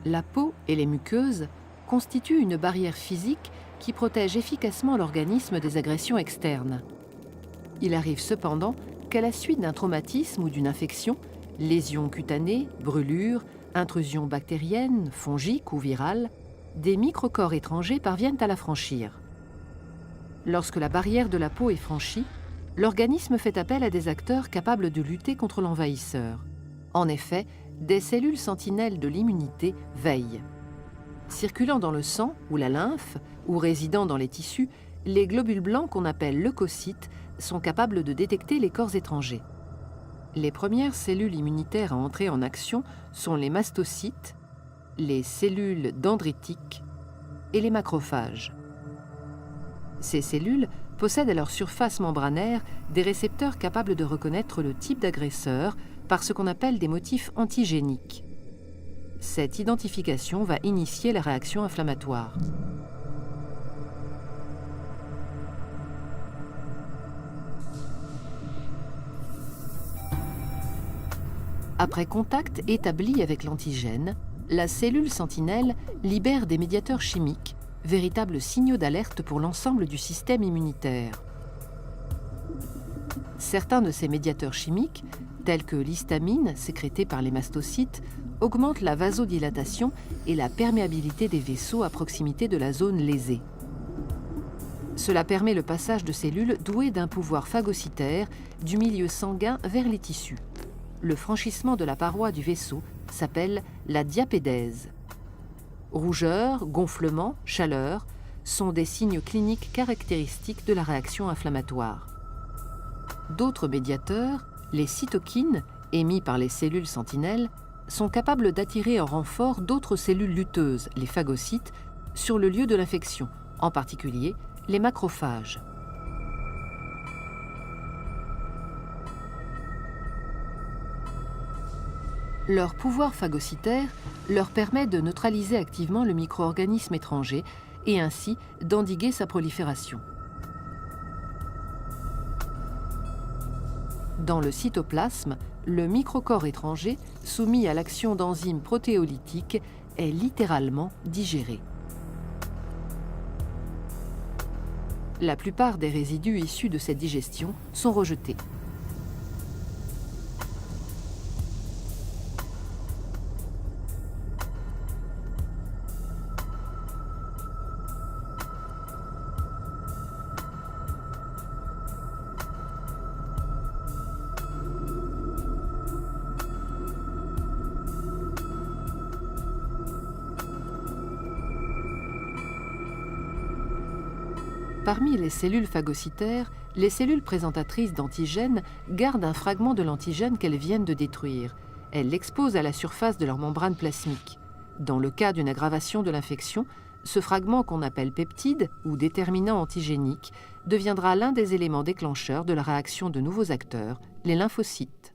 La peau et les muqueuses constituent une barrière physique qui protège efficacement l'organisme des agressions externes. Il arrive cependant qu'à la suite d'un traumatisme ou d'une infection, lésions cutanées, brûlures, intrusions bactériennes, fongiques ou virales, des microcorps étrangers parviennent à la franchir. Lorsque la barrière de la peau est franchie, l'organisme fait appel à des acteurs capables de lutter contre l'envahisseur. En effet, des cellules sentinelles de l'immunité veillent. Circulant dans le sang ou la lymphe, ou résidant dans les tissus, les globules blancs qu'on appelle leucocytes sont capables de détecter les corps étrangers. Les premières cellules immunitaires à entrer en action sont les mastocytes, les cellules dendritiques et les macrophages. Ces cellules possèdent à leur surface membranaire des récepteurs capables de reconnaître le type d'agresseur par ce qu'on appelle des motifs antigéniques. Cette identification va initier la réaction inflammatoire. Après contact établi avec l'antigène, la cellule sentinelle libère des médiateurs chimiques, véritables signaux d'alerte pour l'ensemble du système immunitaire. Certains de ces médiateurs chimiques, tels que l'histamine sécrétée par les mastocytes, augmentent la vasodilatation et la perméabilité des vaisseaux à proximité de la zone lésée. Cela permet le passage de cellules douées d'un pouvoir phagocytaire du milieu sanguin vers les tissus. Le franchissement de la paroi du vaisseau s'appelle la diapédèse. Rougeur, gonflement, chaleur sont des signes cliniques caractéristiques de la réaction inflammatoire. D'autres médiateurs, les cytokines, émis par les cellules sentinelles, sont capables d'attirer en renfort d'autres cellules lutteuses, les phagocytes, sur le lieu de l'infection, en particulier les macrophages. Leur pouvoir phagocytaire leur permet de neutraliser activement le micro-organisme étranger et ainsi d'endiguer sa prolifération. Dans le cytoplasme, le microcorps étranger, soumis à l'action d'enzymes protéolytiques, est littéralement digéré. La plupart des résidus issus de cette digestion sont rejetés. Parmi les cellules phagocytaires, les cellules présentatrices d'antigènes gardent un fragment de l'antigène qu'elles viennent de détruire. Elles l'exposent à la surface de leur membrane plasmique. Dans le cas d'une aggravation de l'infection, ce fragment qu'on appelle peptide ou déterminant antigénique deviendra l'un des éléments déclencheurs de la réaction de nouveaux acteurs, les lymphocytes.